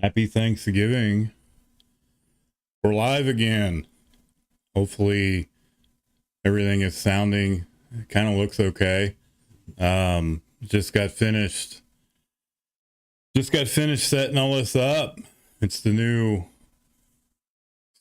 Happy Thanksgiving. We're live again. Hopefully everything is sounding kind of looks okay. Just got finished setting all this up. It's the new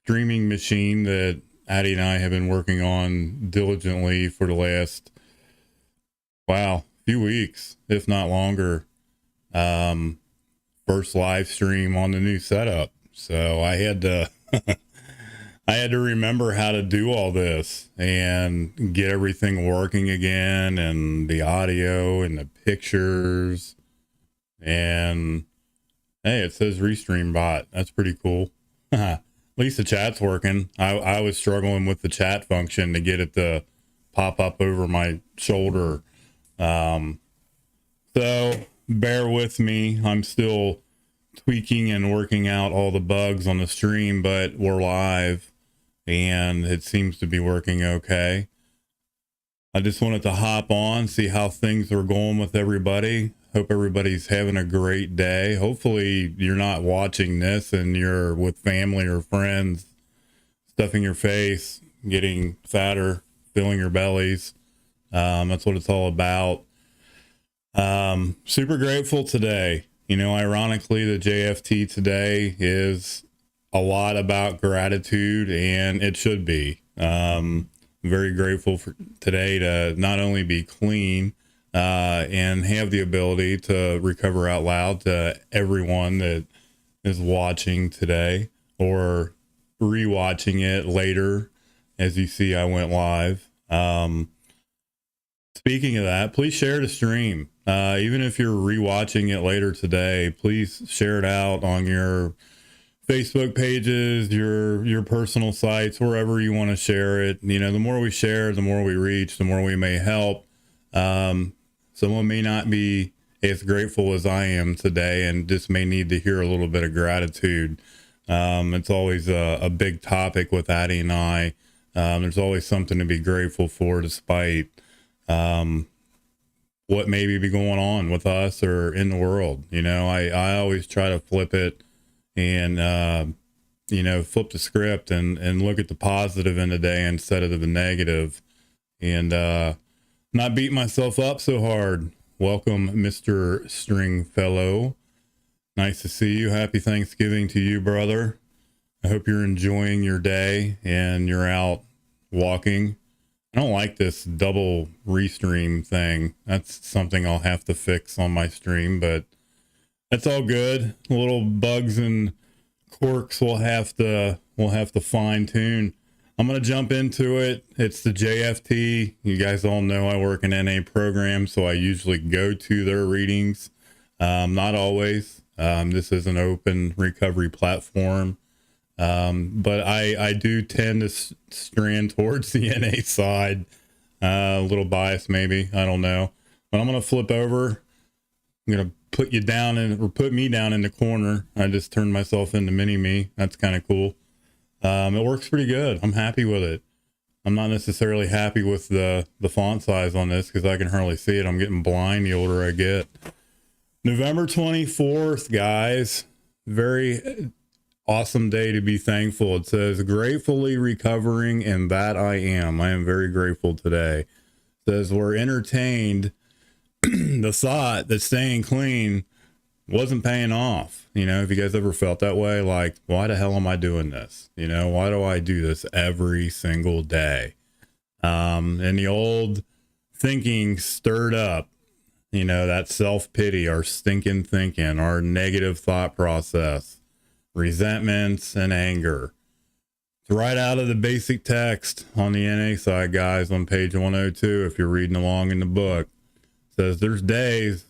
streaming machine that Addie and I have been working on diligently for the last few weeks, if not longer. First live stream on the new setup. So I had to I had to remember how to do all this and get everything working again, and the audio and the pictures. And hey, it says Restream bot. That's pretty cool. At least the chat's working. I was struggling with the chat function to get it to pop up over my shoulder. So bear with me. I'm still tweaking and working out all the bugs on the stream, but we're live and it seems to be working okay. I just wanted to hop on, see how things are going with everybody. Hope everybody's having a great day. Hopefully you're not watching this and you're with family or friends, stuffing your face, getting fatter, filling your bellies. That's what it's all about. Super grateful today. You know, ironically, the JFT today is a lot about gratitude, and it should be. Very grateful for today to not only be clean and have the ability to recover out loud to everyone that is watching today or rewatching it later. As you see, I went live. Speaking of that, please share the stream. Even if you're rewatching it later today, please share it out on your Facebook pages, your personal sites, wherever you want to share it. You know, the more we share, the more we reach, the more we may help. Someone may not be as grateful as I am today and just may need to hear a little bit of gratitude. It's always a big topic with Addie and I. There's always something to be grateful for despite what may be going on with us or in the world. You know, I always try to flip it and, flip the script and look at the positive in the day instead of the negative, and not beat myself up so hard. Welcome, Mr. Stringfellow. Nice to see you. Happy Thanksgiving to you, brother. I hope you're enjoying your day and you're out walking. I don't like this double restream thing. That's something I'll have to fix on my stream, but that's all good. Little bugs and quirks we'll have to fine tune. I'm going to jump into it. It's the JFT. You guys all know I work in NA programs, so I usually go to their readings. Not always. This is an open recovery platform. But I do tend to strand towards the NA side, a little biased maybe, I don't know, but I'm going to flip over. I'm going to put me down in the corner. I just turned myself into mini me. That's kind of cool. It works pretty good. I'm happy with it. I'm not necessarily happy with the font size on this because I can hardly see it. I'm getting blind the older I get. November 24th, guys. Very awesome day to be thankful. It says, gratefully recovering, and that I am. I am very grateful today. It says, we're entertained the thought that staying clean wasn't paying off. You know, if you guys ever felt that way, like, why the hell am I doing this? You know, why do I do this every single day? And the old thinking stirred up, you know, that self-pity, our stinking thinking, our negative thought process, resentments and anger. It's right out of the basic text on the NA side, guys, on page 102. If you're reading along in the book, it says there's days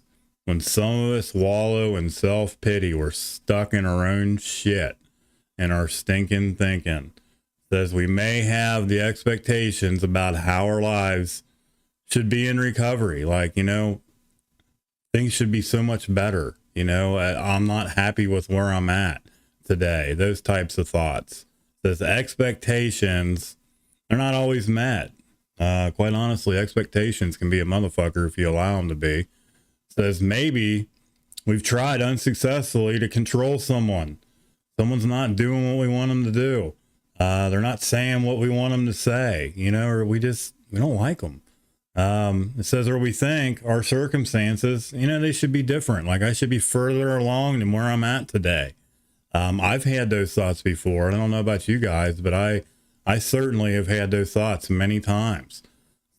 when some of us wallow in self-pity. We're stuck in our own shit and our stinking thinking. It says we may have the expectations about how our lives should be in recovery. Like, you know, things should be so much better. You know, I'm not happy with where I'm at today. Those types of thoughts. Those expectations are not always met. Quite honestly, expectations can be a motherfucker if you allow them to be. Says maybe We've tried unsuccessfully to control someone. Someone's not doing what we want them to do. They're not saying what we want them to say, or we don't like them. It says, or we think our circumstances, they should be different. Like I should be further along than where I'm at today. I've had those thoughts before. I don't know about you guys, but I certainly have had those thoughts many times.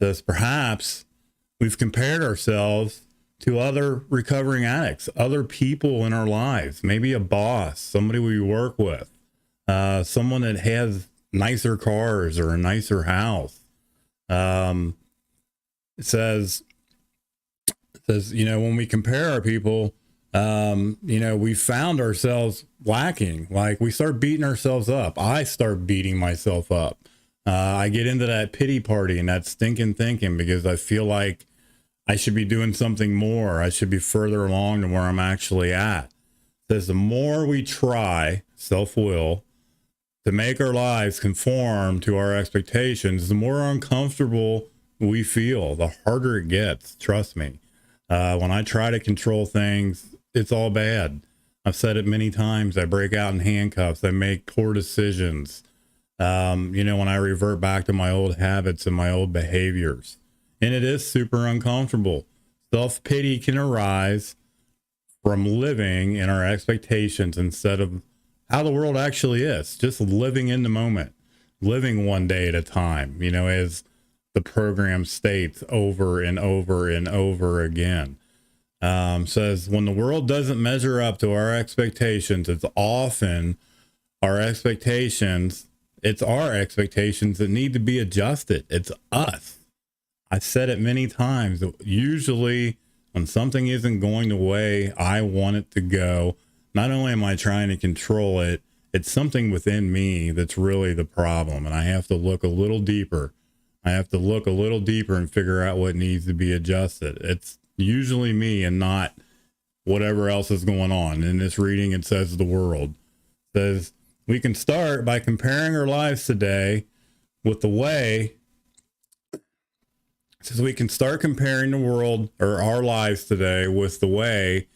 It says perhaps we've compared ourselves to other recovering addicts, other people in our lives, maybe a boss, somebody we work with, someone that has nicer cars or a nicer house. It says, when we compare our people, we found ourselves lacking. Like we start beating ourselves up. I start beating myself up. I get into that pity party and that stinking thinking because I feel like I should be doing something more. I should be further along than where I'm actually at. It says the more we try, self-will, to make our lives conform to our expectations, the more uncomfortable we feel, the harder it gets. Trust me. When I try to control things, it's all bad. I've said it many times. I break out in handcuffs. I make poor decisions. When I revert back to my old habits and my old behaviors. And it is super uncomfortable. Self-pity can arise from living in our expectations instead of how the world actually is. Just living in the moment, living one day at a time, as the program states over and over and over again. Says when the world doesn't measure up to our expectations, it's often our expectations. It's our expectations that need to be adjusted. It's us. I've said it many times. Usually when something isn't going the way I want it to go, not only am I trying to control it, it's something within me that's really the problem. And I have to look a little deeper. And figure out what needs to be adjusted. It's usually me and not whatever else is going on. In this reading, it says the world. It says we can start by comparing our lives today with the way. It says we can start comparing the world or our lives today with the way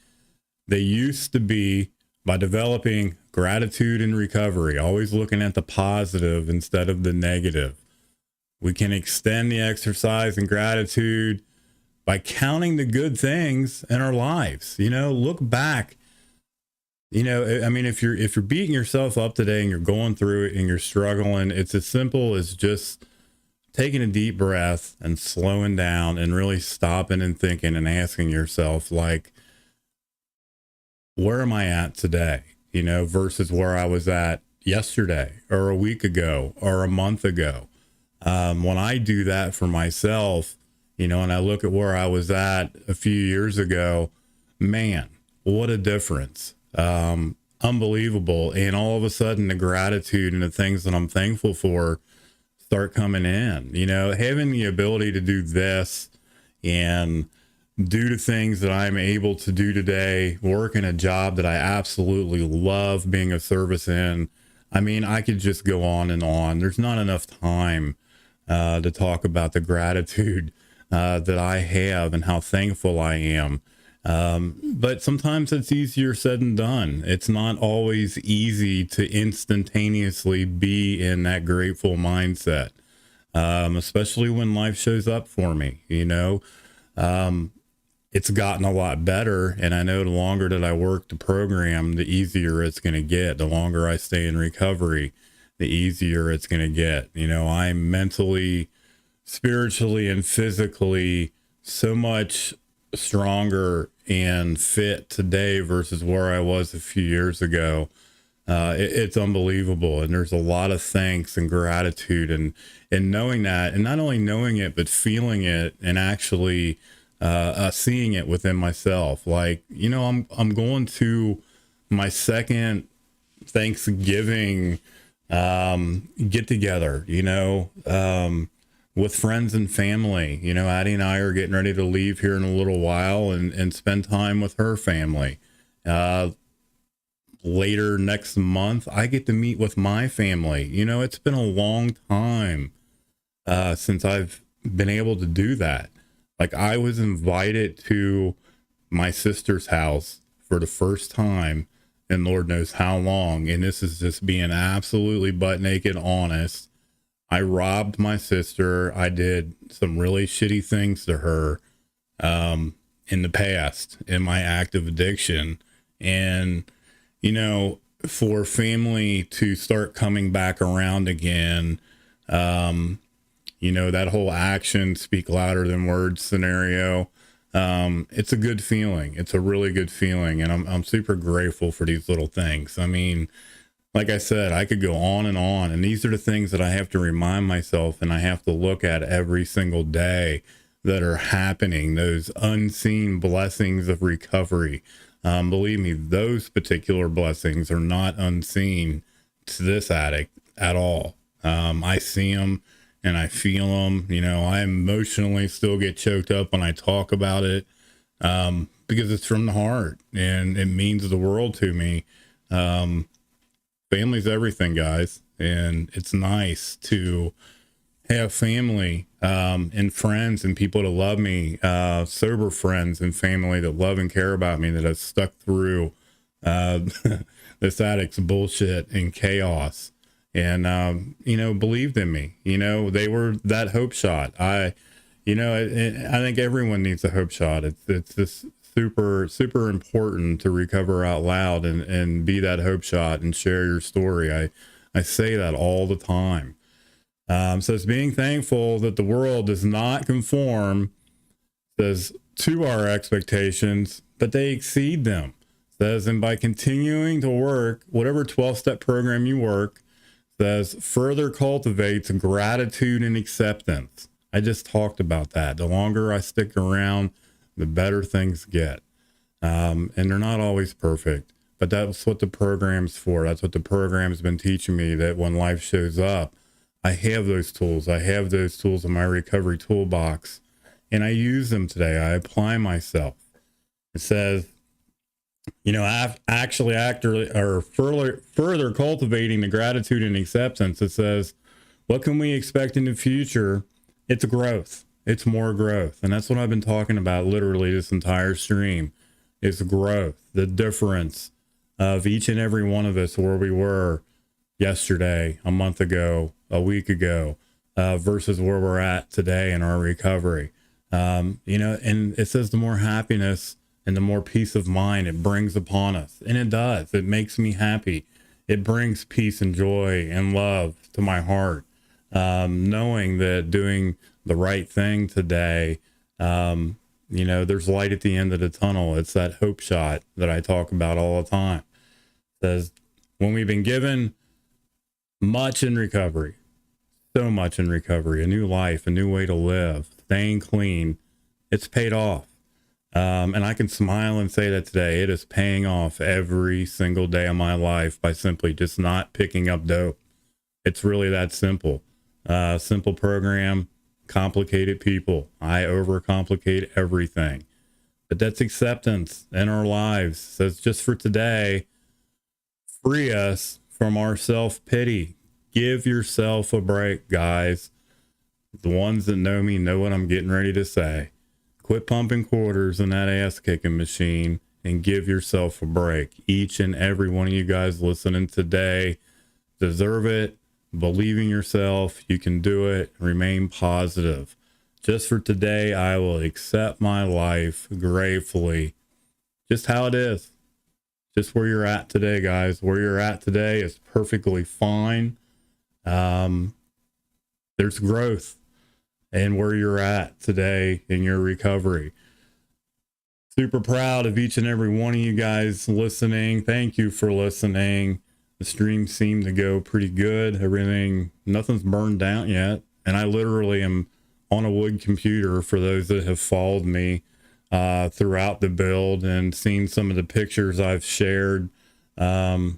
they used to be by developing gratitude and recovery, always looking at the positive instead of the negative. We can extend the exercise in gratitude by counting the good things in our lives. Look back. If you're beating yourself up today and you're going through it and you're struggling, it's as simple as just taking a deep breath and slowing down and really stopping and thinking and asking yourself, like, where am I at today? Versus where I was at yesterday or a week ago or a month ago. When I do that for myself, and I look at where I was at a few years ago, man, what a difference. Unbelievable. And all of a sudden the gratitude and the things that I'm thankful for start coming in, having the ability to do this and do the things that I'm able to do today, work in a job that I absolutely love being of service in. I could just go on and on. There's not enough time to talk about the gratitude that I have and how thankful I am. But sometimes it's easier said than done. It's not always easy to instantaneously be in that grateful mindset, especially when life shows up for me. It's gotten a lot better. And I know the longer that I work the program, the easier it's going to get. The longer I stay in recovery, the easier it's going to get. I'm mentally, spiritually, and physically so much stronger and fit today versus where I was a few years ago. It's unbelievable. And there's a lot of thanks and gratitude and knowing that, and not only knowing it, but feeling it and actually seeing it within myself. Like, I'm going to my second Thanksgiving get together, with friends and family. Addie and I are getting ready to leave here in a little while and spend time with her family. Later next month, I get to meet with my family. It's been a long time since I've been able to do that. Like, I was invited to my sister's house for the first time in Lord knows how long. And this is just being absolutely butt naked honest. I robbed my sister. I did some really shitty things to her in the past in my active addiction. And, you know, for family to start coming back around again, you know, that whole action speak louder than words scenario. It's a good feeling. It's a really good feeling. And I'm super grateful for these little things. I mean, like I said, I could go on, and these are the things that I have to remind myself and I have to look at every single day that are happening, those unseen blessings of recovery. Believe me, those particular blessings are not unseen to this addict at all. I see them and I feel them. You know, I emotionally still get choked up when I talk about it, because it's from the heart and it means the world to me. Family's everything, guys. And it's nice to have family, and friends and people to love me, sober friends and family that love and care about me, that have stuck through, this addict's bullshit and chaos. And, you know, believed in me. You know, they were that hope shot. I think everyone needs a hope shot. It's just super important to recover out loud and be that hope shot and share your story. I say that all the time. So it's being thankful that the world does not conform, says, to our expectations, but they exceed them. Says, and by continuing to work, whatever 12-step program you work, says, further cultivates gratitude and acceptance. I just talked about that. The longer I stick around, the better things get. And they're not always perfect, but that's what the program's for. That's what the program's been teaching me, that when life shows up, I have those tools. I have those tools in my recovery toolbox, and I use them today. I apply myself. It says, you know, further cultivating the gratitude and acceptance. It says, what can we expect in the future? It's growth. It's more growth. And that's what I've been talking about literally this entire stream, is growth, the difference of each and every one of us where we were yesterday, a month ago, a week ago, versus where we're at today in our recovery. You know, and it says the more happiness and the more peace of mind it brings upon us. And it does. It makes me happy. It brings peace and joy and love to my heart. Knowing that doing the right thing today, you know, there's light at the end of the tunnel. It's that hope shot that I talk about all the time. It says, when we've been given much in recovery, so much in recovery, a new life, a new way to live, staying clean, it's paid off. And I can smile and say that today, it is paying off every single day of my life by simply just not picking up dope. It's really that simple. Simple program, complicated people. I overcomplicate everything. But that's acceptance in our lives. So it's just for today, free us from our self-pity. Give yourself a break, guys. The ones that know me know what I'm getting ready to say. Quit pumping quarters in that ass-kicking machine and give yourself a break. Each and every one of you guys listening today deserve it. Believe in yourself. You can do it. Remain positive. Just for today, I will accept my life gratefully. Just how it is. Just where you're at today, guys. Where you're at today is perfectly fine. There's growth in where you're at today in your recovery. Super proud of each and every one of you guys listening. Thank you for listening. The stream seemed to go pretty good. Nothing's burned down yet. And I literally am on a wood computer, for those that have followed me throughout the build and seen some of the pictures I've shared. Addie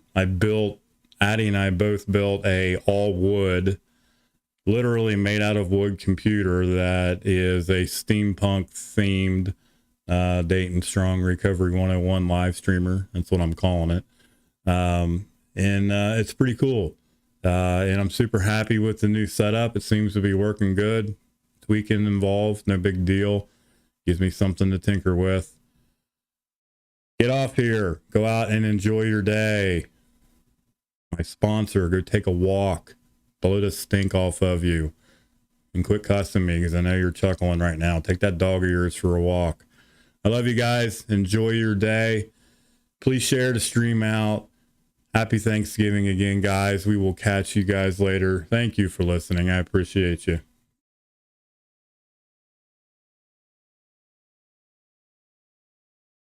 and I both built a all wood, literally made out of wood computer that is a steampunk themed Dayton Strong Recovery 101 live streamer. That's what I'm calling it. And it's pretty cool. And I'm super happy with the new setup. It seems to be working good. Tweaking involved, no big deal. Gives me something to tinker with. Get off here. Go out and enjoy your day. My sponsor, go take a walk. Blow the stink off of you. And quit cussing me because I know you're chuckling right now. Take that dog of yours for a walk. I love you guys. Enjoy your day. Please share the stream out. Happy Thanksgiving again, guys. We will catch you guys later. Thank you for listening. I appreciate you.